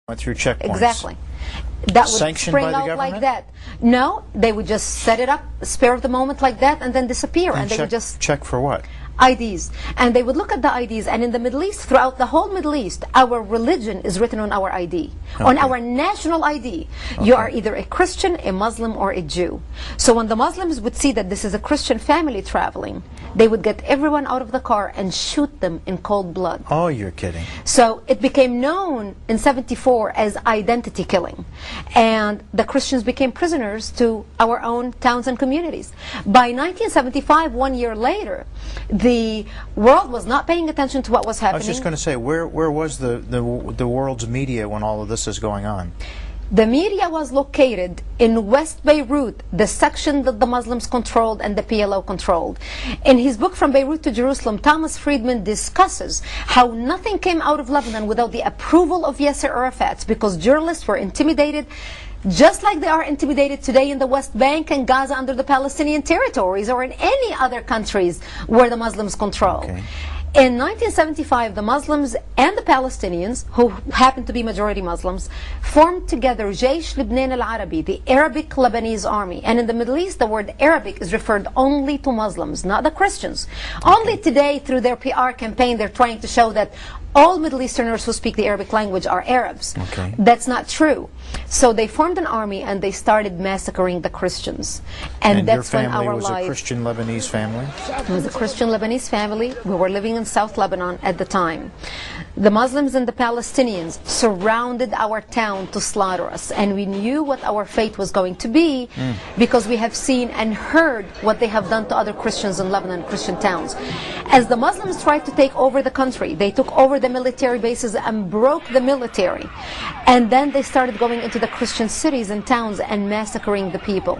Went through checkpoints. Exactly. That would Sanctioned spring by the out government? like that. No, they would just set it up, spare of the moment like that, and then disappear. And they would just check for what? IDs. And they would look at the IDs, and in the Middle East, throughout the whole Middle East, our religion is written on our ID. Okay. On our national ID. Okay. You are either a Christian, a Muslim, or a Jew. So when the Muslims would see that this is a Christian family traveling, they would get everyone out of the car and shoot them in cold blood. Oh, you're kidding. So it became known in '74 as identity killing. And the Christians became prisoners to our own towns and communities. By 1975, 1 year later, the world was not paying attention to what was happening. I was just going to say, where was the world's media when all of this is going on? The media was located in West Beirut, the section that the Muslims controlled and the PLO controlled. In his book From Beirut to Jerusalem, Thomas Friedman discusses how nothing came out of Lebanon without the approval of Yasser Arafat, because journalists were intimidated just like they are intimidated today in the West Bank and Gaza under the Palestinian territories, or in any other countries where the Muslims control. Okay. In 1975, the Muslims and the Palestinians, who happened to be majority Muslims, formed together Jaysh Libnan al-Arabi, the Arabic Lebanese army. And in the Middle East, the word Arabic is referred only to Muslims, not the Christians. Okay. Only today, through their PR campaign, they're trying to show that all Middle Easterners who speak the Arabic language are Arabs. Okay. That's not true. So they formed an army and they started massacring the Christians. And that's when our life... was a Christian Lebanese family? It was a Christian Lebanese family. We were living in South Lebanon at the time. The Muslims and the Palestinians surrounded our town to slaughter us. And we knew what our fate was going to be because we have seen and heard what they have done to other Christians in Lebanon, Christian towns. As the Muslims tried to take over the country, they took over the military bases and broke the military. And then they started going into the Christian cities and towns and massacring the people.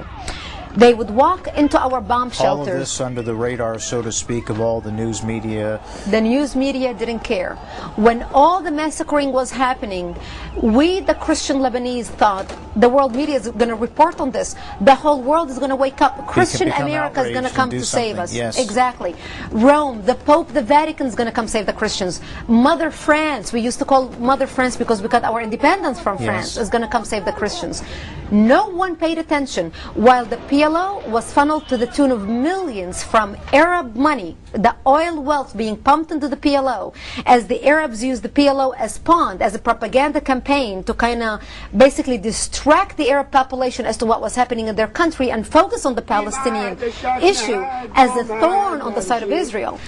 They would walk into our bomb shelters. All of this under the radar, so to speak, of all the news media. The news media didn't care. When all the massacring was happening, we, the Christian Lebanese, thought the world media is going to report on this. The whole world is going to wake up. Christian America is going to come to save us. Yes. Exactly. Rome, the Pope, the Vatican is going to come save the Christians. Mother France, we used to call Mother France because we got our independence from France, is going to come save the Christians. No one paid attention, while the PLO was funneled to the tune of millions from Arab money, the oil wealth being pumped into the PLO, as the Arabs used the PLO as pawn, as a propaganda campaign to kind of basically distract the Arab population as to what was happening in their country and focus on the Palestinian issue as a thorn on the side of Israel.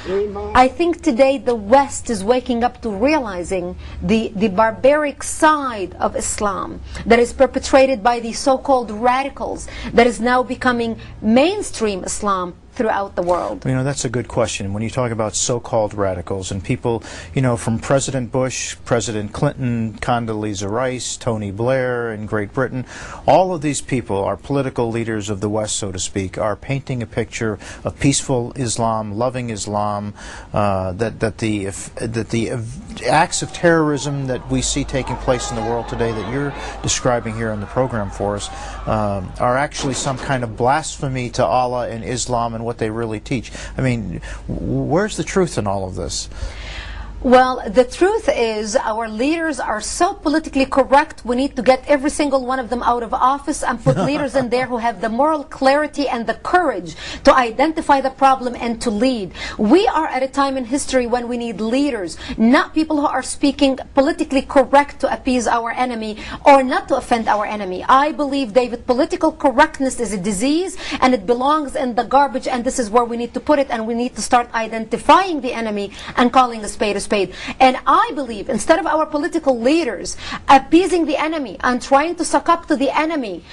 I think today the West is waking up to realizing the barbaric side of Islam that is perpetrated by the so-called radicals that is now becoming mainstream Islam throughout the world. You know, that's a good question. When you talk about so-called radicals and people, you know, from President Bush, President Clinton, Condoleezza Rice, Tony Blair in Great Britain, all of these people are political leaders of the West, so to speak, are painting a picture of peaceful Islam, loving Islam, that the acts of terrorism that we see taking place in the world today that you're describing here on the program for us are actually some kind of blasphemy to Allah and Islam and what they really teach. I mean, where's the truth in all of this? Well, the truth is our leaders are so politically correct, we need to get every single one of them out of office and put leaders in there who have the moral clarity and the courage to identify the problem and to lead. We are at a time in history when we need leaders, not people who are speaking politically correct to appease our enemy or not to offend our enemy. I believe, David, political correctness is a disease and it belongs in the garbage, and this is where we need to put it, and we need to start identifying the enemy and calling a spade a spade. And I believe instead of our political leaders appeasing the enemy and trying to suck up to the enemy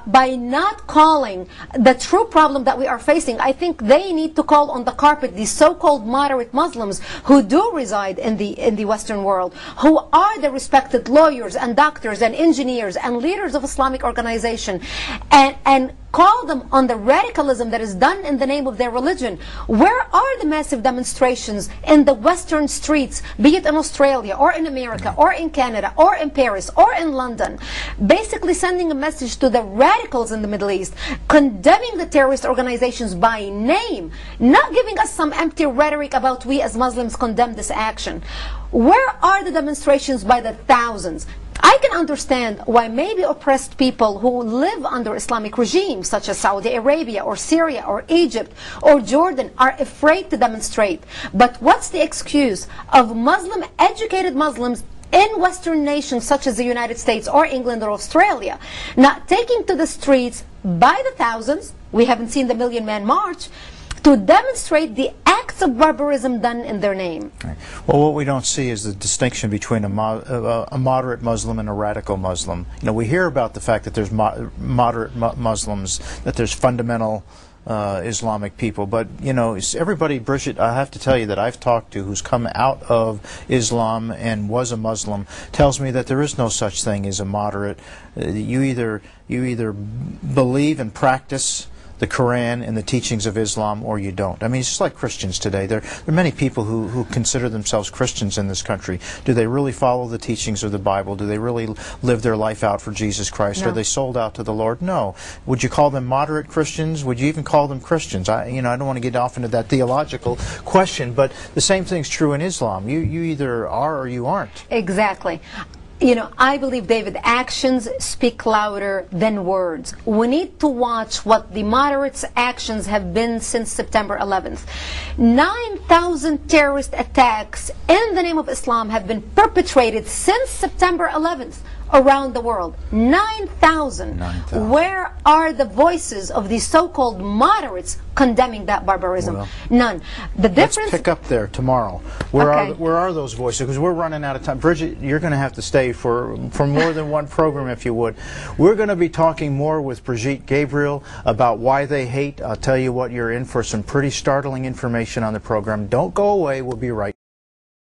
by not calling the true problem that we are facing, I think they need to call on the carpet these so-called moderate Muslims who do reside in the Western world, who are the respected lawyers and doctors and engineers and leaders of Islamic organization, and call them on the radicalism that is done in the name of their religion. Where are the massive demonstrations in the Western streets, be it in Australia or in America or in Canada or in Paris or in London, basically sending a message to the radicals in the Middle East, condemning the terrorist organizations by name, not giving us some empty rhetoric about we as Muslims condemn this action. Where are the demonstrations by the thousands? I can understand why maybe oppressed people who live under Islamic regimes such as Saudi Arabia or Syria or Egypt or Jordan are afraid to demonstrate. But what's the excuse of educated Muslims in Western nations such as the United States or England or Australia not taking to the streets by the thousands, we haven't seen the Million Man March, to demonstrate the acts of barbarism done in their name? Right. Well, what we don't see is the distinction between a moderate Muslim and a radical Muslim. You know, we hear about the fact that there's moderate Muslims, that there's fundamental Islamic people, but you know, everybody, Brigitte, I have to tell you that I've talked to who's come out of Islam and was a Muslim tells me that there is no such thing as a moderate. You either believe and practice the Quran and the teachings of Islam, or you don't. I mean, it's just like Christians today. There are many people who consider themselves Christians in this country. Do they really follow the teachings of the Bible? Do they really live their life out for Jesus Christ? No. Are they sold out to the Lord? No. Would you call them moderate Christians? Would you even call them Christians? I don't want to get off into that theological question, but the same thing's true in Islam. You either are or you aren't. Exactly. You know, I believe, David, actions speak louder than words. We need to watch what the moderates' actions have been since September 11th. 9,000 terrorist attacks in the name of Islam have been perpetrated since September 11th around the world. 9,000. 9,000. Where are the voices of these so-called moderates condemning that barbarism? Well, none. The difference. Let's pick up there tomorrow. Where are those voices? Because we're running out of time. Brigitte, you're going to have to stay for more than one program, if you would. We're going to be talking more with Brigitte Gabriel about why they hate. I'll tell you what, you're in for some pretty startling information on the program. Don't go away. We'll be right back.